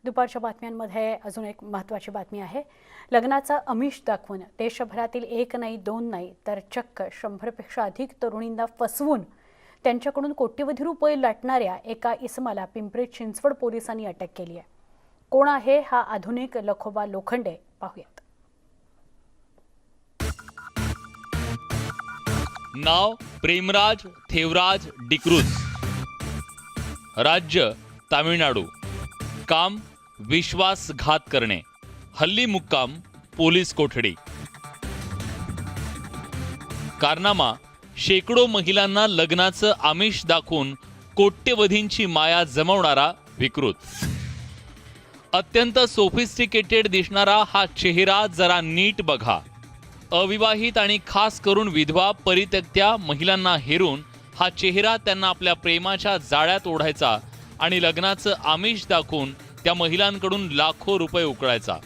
दुपारच्या बातम्यांमध्ये अजून एक महत्त्वाची बातमी आहे। लग्नाचा आमिष दाखवून देशभरातील एक नाही दोन नाही तर चक्क 100 पेक्षा अधिक तरुणींना फसवून त्यांच्याकडून कोट्यवधी रुपये लाटणाऱ्या एका इसमाला पिंपरी चिंचवड पोलिसांनी अटक केली आहे। कोण आहे हा आधुनिक लखोबा लोखंडे पाहूयात। नाव प्रेमराज थेवराज डिक्रूज, राज्य तामिळनाडू, काम विश्वासघात करणे, हल्ली मुक्काम पोलीस कोठडी, कारनामा शेकडो महिलांना लग्नाचं आमिष दाखवून कोट्यवधींची माया जमवणारा विकृत। अत्यंत सोफिस्टिकेटेड दिसणारा हा चेहरा जरा नीट बघा। अविवाहित आणि खास करून विधवा परित्यक्त्या महिलांना हेरून हा चेहरा त्यांना आपल्या प्रेमाच्या जाळ्यात ओढायचा आणि लग्नाचं आमिष दाखवून त्या महिलांकडून लाखो रुपये उकळायचा।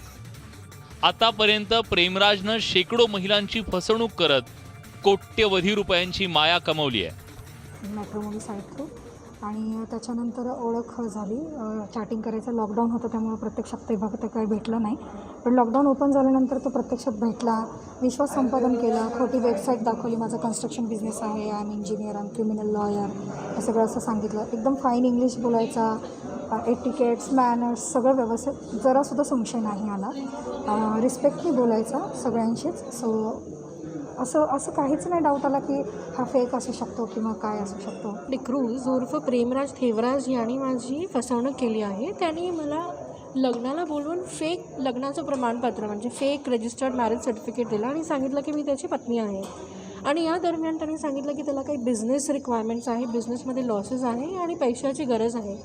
आतापर्यंत प्रेमराजनं शेकडो महिलांची फसवणूक करत कोट्यवधी रुपयांची माया कमवली आहे। मॅट्रिमोनी साईट थ्रू आणि त्याच्यानंतर ओळख झाली। चॅटिंग करायचं लॉकडाऊन होतं त्यामुळे प्रत्यक्षात ते बघता काही भेटलं नाही, पण लॉकडाऊन ओपन झाल्यानंतर तो प्रत्यक्षात भेटला। विश्वास संपादन केला, खोटी वेबसाईट दाखवली, माझा कन्स्ट्रक्शन बिझनेस आहे, I am engineer, I am criminal lawyer, हे सगळं असं सांगितलं। एकदम फाईन इंग्लिश बोलायचा, एटिकेट्स मॅनर्स सगळं व्यवस्थित, जरासुद्धा संशय नाही आला। रिस्पेक्टली बोलायचा सगळ्यांशीच। सो असं काहीच नाही डाऊट आला की हा फेक असू शकतो किंवा काय असू शकतो। डिक्रूज उर्फ प्रेमराज थेवराज यांनी माझी फसवणूक केली आहे। त्यांनी मला लग्नाला बोलवून फेक लग्नाचं प्रमाणपत्र म्हणजे फेक रजिस्टर्ड मॅरेज सर्टिफिकेट दिलं आणि सांगितलं की मी त्याची पत्नी आहे। आणि या दरम्यान त्यांनी सांगितलं की त्याला काही बिझनेस रिक्वायरमेंट्स आहे, बिझनेसमध्ये लॉसेस आहे आणि पैशाची गरज आहे,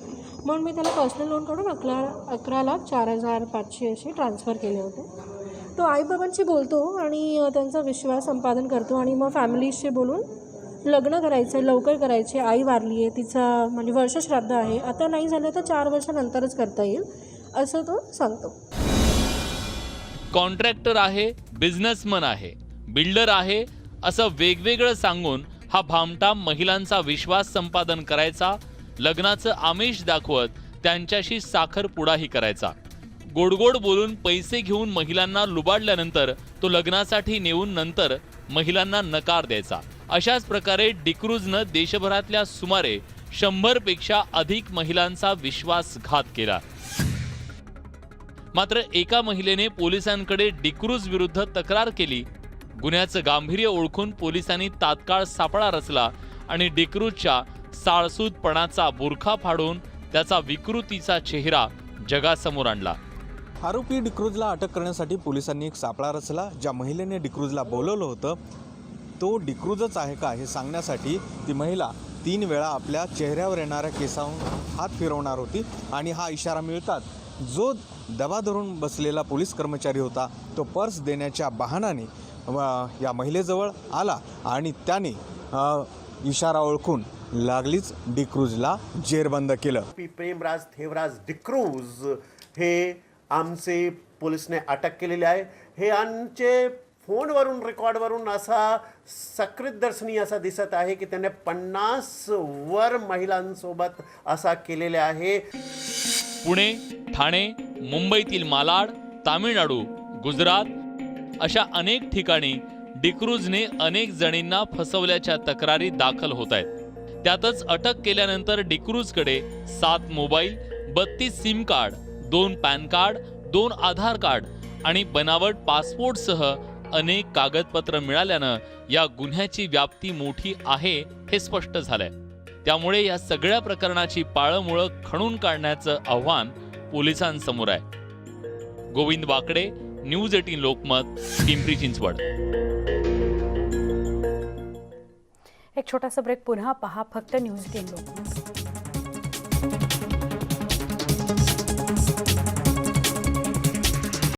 म्हणून मी त्याला पर्सनल लोन काढून 11,04,500 असे ट्रान्सफर केले होते। तो आईबाबांशी बोलतो आणि त्यांचा विश्वास संपादन करतो आणि मग फॅमिलीशी बोलून लग्न करायचं आहे, लवकर करायचे, आई वारली आहे, तिचा म्हणजे वर्षश्राद्ध आहे, आता नाही झालं तर 4 वर्षानंतरच करता येईल असं तो सांगतो। कॉन्ट्रॅक्टर आहे, बिझनेसमन आहे, बिल्डर आहे असं वेगवेगळं सांगून हा भामटा महिलांचा विश्वास संपादन करायचा, लग्नाचं आमिष दाखवत त्यांच्याशी साखरपुडाही करायचा। गोडगोड बोलून पैसे घेऊन महिलांना लुबाडल्यानंतर तो लग्नासाठी नेऊन नंतर महिलांना नकार द्यायचा। अशाच प्रकारे डिक्रूजनं देशभरातल्या सुमारे 100 पेक्षा अधिक महिलांचा विश्वासघात केला। मात्र एका महिलेने पोलिसांकडे डिक्रूज विरुद्ध तक्रार केली। गुन्ह्याचं गांभीर्य ओळखून पोलिसांनी तात्काळ सापळा रचला आणि डिक्रूजच्या साळसूदपणाचा बुरखा फाडून त्याचा विकृतीचा चेहरा जगासमोर आणला। आरोपी डिक्रूजला अटक करण्यासाठी पोलिसांनी एक सापळा रचला। ज्या महिलेने डिक्रूजला बोलवलं होतं तो डिक्रूजच आहे का हे सांगण्यासाठी ती महिला 3 वेळा आपल्या चेहऱ्यावर येणाऱ्या केसांवर हात फिरवणार होती आणि हा इशारा मिळतात जो दबा धरून बसलेला पोलीस कर्मचारी होता तो पर्स देण्याच्या बहाण्याने या महिलेजवळ आला आणि त्याने इशारा ओळखून लागलीच डिक्रूजला जेरबंद केलं। प्रेमराज थेवराज डिक्रूज हे आमचे पोलिसने अटक केलेली आहे। हे आमचे फोनवरून रेकॉर्डवरून असा सकृत दर्शनी असा दिसत आहे की त्याने 50 वर महिलांसोबत असा केलेले आहे। पुणे, ठाणे, मुंबईतील मालाड, तामिळनाडू, गुजरात अशा अनेक ठिकाणी डिक्रूजने अनेक जणींना फसवल्याच्या तक्रारी दाखल होत आहेत। त्यातच अटक केल्यानंतर डिक्रूजकडे 7 mobile, 32 SIM card, 2 pan card, 2 आधार कार्ड आणि बनावट पासपोर्टसह अनेक कागदपत्र मिळाल्यानं या गुन्ह्याची व्याप्ती मोठी आहे हे स्पष्ट झालंय। त्यामुळे या सगळ्या प्रकरणाची पाळंमुळं खणून काढण्याचं आव्हान पोलिसांसमोर आहे। गोविंद वाकडे, न्यूज 18 लोकमत, पिंपरी चिंचवड। एक छोटासा ब्रेक, पुन्हा पहा फक्त न्यूज 18 लोकमत।